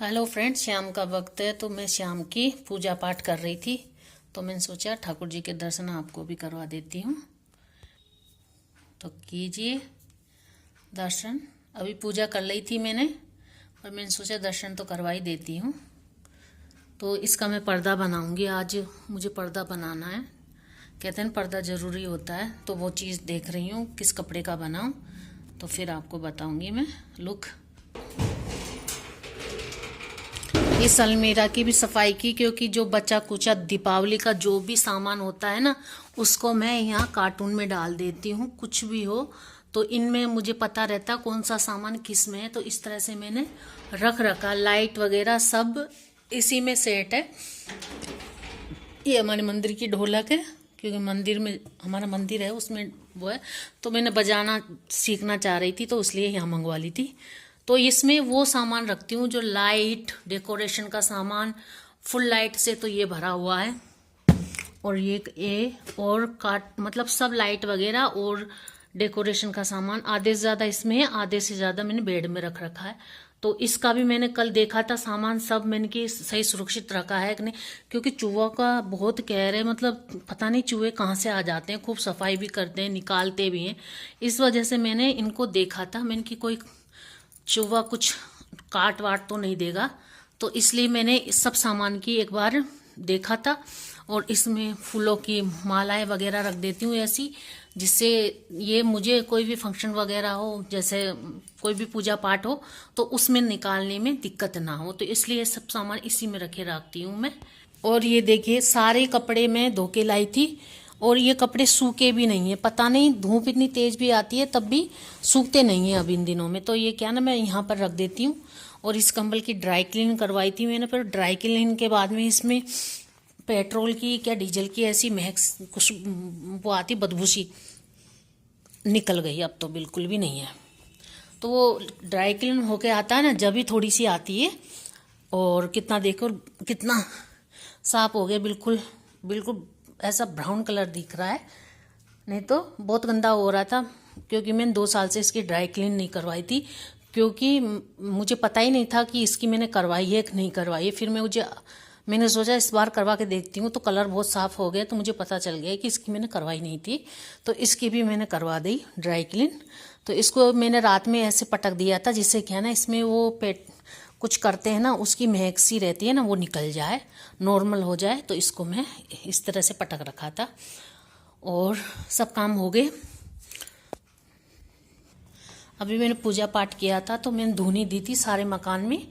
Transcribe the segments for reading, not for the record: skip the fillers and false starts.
Hello friends, शाम का वक्त है तो मैं शाम की पूजा पाठ कर रही थी। तो मैंने सोचा ठाकुर जी के दर्शन आपको भी करवा देती हूँ। तो कीजिए दर्शन। अभी पूजा कर ली थी मैंने, और मैंने सोचा दर्शन तो करवा ही देती हूँ। तो इसका मैं पर्दा बनाऊंगी आज। मुझे पर्दा बनाना है। कहते हैं पर्दा ज़रूरी होता है, तो वो चीज़ देख रही हूँ किस कपड़े का बनाऊँ। तो फिर आपको बताऊँगी मैं लुक। इस अलमीरा की भी सफाई की, क्योंकि जो बचा कुचा दीपावली का जो भी सामान होता है ना, उसको मैं यहाँ कार्टून में डाल देती हूँ। कुछ भी हो तो इनमें मुझे पता रहता कौन सा सामान किस में है। तो इस तरह से मैंने रख रखा। लाइट वगैरह सब इसी में सेट है। ये हमारे मंदिर की ढोलक है, क्योंकि मंदिर में हमारा मंदिर है, उसमें वो है। तो मैंने बजाना सीखना चाह रही थी, तो इसलिए यहाँ मंगवा ली थी। तो इसमें वो सामान रखती हूँ जो लाइट डेकोरेशन का सामान। फुल लाइट से तो ये भरा हुआ है, और ये और काट मतलब सब लाइट वगैरह और डेकोरेशन का सामान आधे से ज़्यादा इसमें है, आधे से ज़्यादा मैंने बेड में रख रखा है। तो इसका भी मैंने कल देखा था सामान सब मैंने कि सही सुरक्षित रखा है कि नहीं, क्योंकि चूहा का बहुत कहर है। मतलब पता नहीं चूहे कहाँ से आ जाते हैं। खूब सफाई भी करते हैं, निकालते भी हैं। इस वजह से मैंने इनको देखा था, मैंने कि कोई चूहा कुछ काट वाट तो नहीं देगा। तो इसलिए मैंने इस सब सामान की एक बार देखा था। और इसमें फूलों की मालाएं वगैरह रख देती हूँ ऐसी, जिससे ये मुझे कोई भी फंक्शन वगैरह हो, जैसे कोई भी पूजा पाठ हो, तो उसमें निकालने में दिक्कत ना हो। तो इसलिए सब सामान इसी में रखे रखती हूँ मैं। और ये देखिए सारे कपड़े मैं धो के लाई थी, और ये कपड़े सूखे भी नहीं है। पता नहीं धूप इतनी तेज भी आती है तब भी सूखते नहीं है अब इन दिनों में। तो ये क्या ना मैं यहाँ पर रख देती हूँ। और इस कंबल की ड्राई क्लीन करवाई थी मैंने, फिर ड्राई क्लीन के बाद में इसमें पेट्रोल की क्या डीजल की ऐसी महक कुछ वो आती बदबू सी निकल गई। अब तो बिल्कुल भी नहीं है। तो वो ड्राई क्लीन होके आता है ना, जब भी थोड़ी सी आती है। और कितना देखो कितना साफ हो गया, बिल्कुल बिल्कुल ऐसा ब्राउन कलर दिख रहा है। नहीं तो बहुत गंदा हो रहा था, क्योंकि मैंने 2 साल से इसकी ड्राई क्लीन नहीं करवाई थी। क्योंकि मुझे पता ही नहीं था कि इसकी मैंने करवाई है कि नहीं करवाई है। फिर मैंने सोचा इस बार करवा के देखती हूँ। तो कलर बहुत साफ़ हो गया, तो मुझे पता चल गया कि इसकी मैंने करवाई नहीं थी। तो इसकी भी मैंने करवा दी ड्राई क्लीन। तो इसको मैंने रात में ऐसे पटक दिया था, जिससे क्या ना इसमें वो पेट कुछ करते हैं ना, उसकी महक सी रहती है ना, वो निकल जाए, नॉर्मल हो जाए। तो इसको मैं इस तरह से पटक रखा था। और सब काम हो गए। अभी मैंने पूजा पाठ किया था, तो मैंने धूनी दी थी सारे मकान में।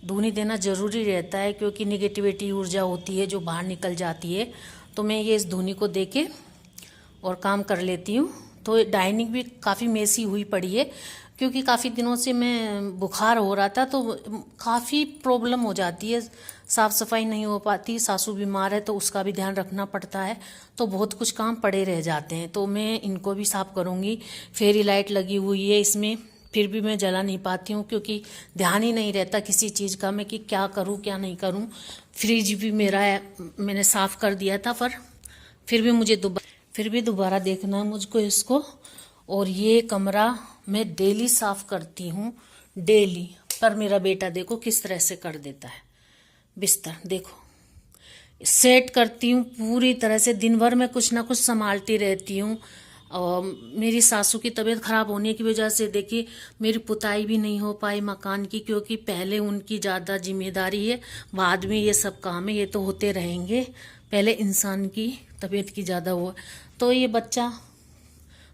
धूनी देना ज़रूरी रहता है, क्योंकि निगेटिविटी ऊर्जा होती है जो बाहर निकल जाती है। तो मैं ये इस धूनी को दे के और काम कर लेती हूँ। तो डाइनिंग भी काफ़ी मेसी हुई पड़ी है, क्योंकि काफ़ी दिनों से मैं बुखार हो रहा था, तो काफ़ी प्रॉब्लम हो जाती है, साफ़ सफाई नहीं हो पाती। सासू बीमार है तो उसका भी ध्यान रखना पड़ता है। तो बहुत कुछ काम पड़े रह जाते हैं। तो मैं इनको भी साफ़ करूँगी। फेरी लाइट लगी हुई है इसमें, फिर भी मैं जला नहीं पाती हूँ, क्योंकि ध्यान ही नहीं रहता किसी चीज़ का मैं कि क्या करूँ क्या नहीं करूँ। फ्रिज भी मेरा मैंने साफ़ कर दिया था, पर फिर भी दोबारा देखना है मुझको इसको। और ये कमरा मैं डेली साफ़ करती हूँ, डेली। पर मेरा बेटा देखो किस तरह से कर देता है। बिस्तर देखो सेट करती हूँ पूरी तरह से। दिन भर मैं कुछ ना कुछ संभालती रहती हूँ। और मेरी सासू की तबीयत खराब होने की वजह से देखिए मेरी पुताई भी नहीं हो पाई मकान की, क्योंकि पहले उनकी ज़्यादा जिम्मेदारी है, बाद में ये सब काम है। ये तो होते रहेंगे, पहले इंसान की तबीयत की ज़्यादा हुआ। तो ये बच्चा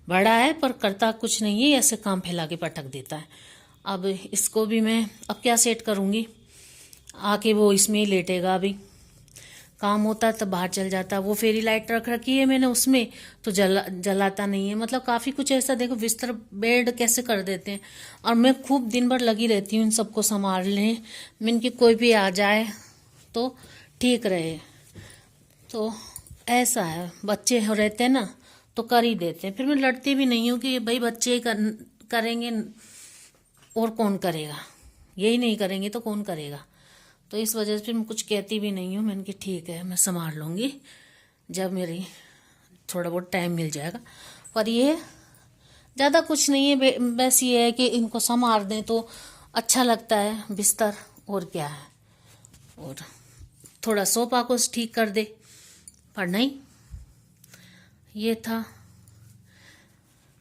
बड़ा है पर करता कुछ नहीं है, ऐसे काम फैला के पटक देता है। अब इसको भी मैं अब क्या सेट करूँगी। आके वो इसमें ही लेटेगा। अभी काम होता तब बाहर चल जाता। वो फेरी लाइट रख रखी है मैंने उसमें, तो जलाता नहीं है। मतलब काफ़ी कुछ ऐसा देखो, बिस्तर बेड कैसे कर देते हैं। और मैं खूब दिन भर लगी रहती हूँ इन सबको संभालने में, इनकी कोई भी आ जाए तो ठीक रहे। तो ऐसा है, बच्चे रहते हैं ना तो कर ही देते हैं। फिर मैं लड़ती भी नहीं हूँ कि भाई बच्चे ही करेंगे और कौन करेगा, यही नहीं करेंगे तो कौन करेगा। तो इस वजह से फिर मैं कुछ कहती भी नहीं हूँ। मैंने कि ठीक है मैं संभाल लूँगी जब मेरी थोड़ा बहुत टाइम मिल जाएगा। पर ये ज़्यादा कुछ नहीं है, बस ये है कि इनको संभाल दें तो अच्छा लगता है बिस्तर। और क्या है, और थोड़ा सोफा को ठीक कर दे, पर नहीं, ये था।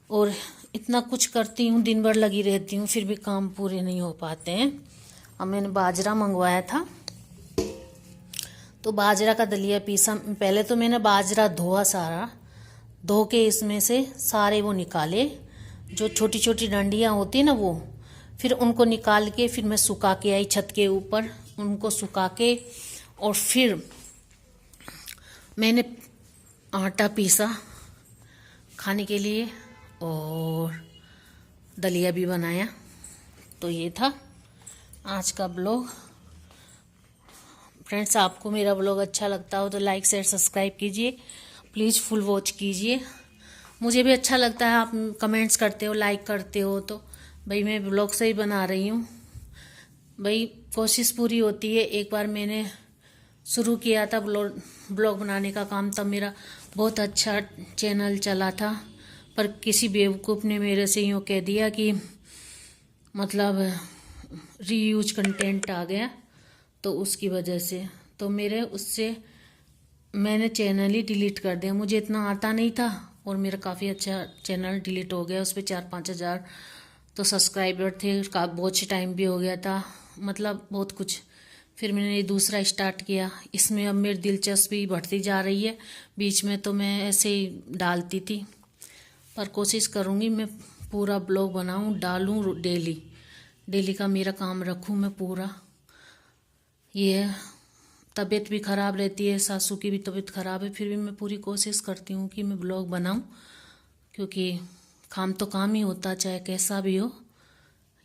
और इतना कुछ करती हूँ, दिन भर लगी रहती हूँ, फिर भी काम पूरे नहीं हो पाते हैं। अब मैंने बाजरा मंगवाया था, तो बाजरा का दलिया पीसा। पहले तो मैंने बाजरा धोआ, सारा धो के इसमें से सारे वो निकाले, जो छोटी छोटी डंडियाँ होती है ना वो, फिर उनको निकाल के फिर मैं सुखा के आई छत के ऊपर, उनको सुखा के, और फिर मैंने आटा पीसा खाने के लिए और दलिया भी बनाया। तो ये था आज का ब्लॉग। फ्रेंड्स, आपको मेरा ब्लॉग अच्छा लगता हो तो लाइक शेयर सब्सक्राइब कीजिए, प्लीज़ फुल वॉच कीजिए। मुझे भी अच्छा लगता है, आप कमेंट्स करते हो, लाइक करते हो, तो भाई मैं ब्लॉग से ही बना रही हूँ। भाई कोशिश पूरी होती है। एक बार मैंने शुरू किया था ब्लॉग बनाने का काम, तब मेरा बहुत अच्छा चैनल चला था, पर किसी बेवकूफ़ ने मेरे से यूँ कह दिया कि मतलब रीयूज कंटेंट आ गया, तो उसकी वजह से तो मैंने चैनल ही डिलीट कर दिया। मुझे इतना आता नहीं था और मेरा काफ़ी अच्छा चैनल डिलीट हो गया। उस पर 4-5 हज़ार तो सब्सक्राइबर थे, उसका बहुत टाइम भी हो गया था, मतलब बहुत कुछ। फिर मैंने ये दूसरा स्टार्ट किया, इसमें अब मेरी दिलचस्पी बढ़ती जा रही है। बीच में तो मैं ऐसे ही डालती थी, पर कोशिश करूँगी मैं पूरा ब्लॉग बनाऊँ, डालूँ डेली का मेरा काम रखूँ मैं पूरा। ये तबीयत भी ख़राब रहती है, सासू की भी तबीयत ख़राब है, फिर भी मैं पूरी कोशिश करती हूँ कि मैं ब्लॉग बनाऊँ, क्योंकि काम तो काम ही होता, चाहे कैसा भी हो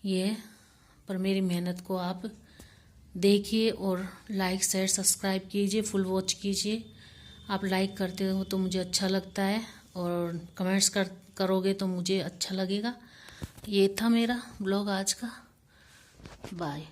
ये। पर मेरी मेहनत को आप देखिए और लाइक शेयर सब्सक्राइब कीजिए, फुल वॉच कीजिए। आप लाइक करते हो तो मुझे अच्छा लगता है, और कमेंट्स करोगे तो मुझे अच्छा लगेगा। ये था मेरा ब्लॉग आज का। बाय।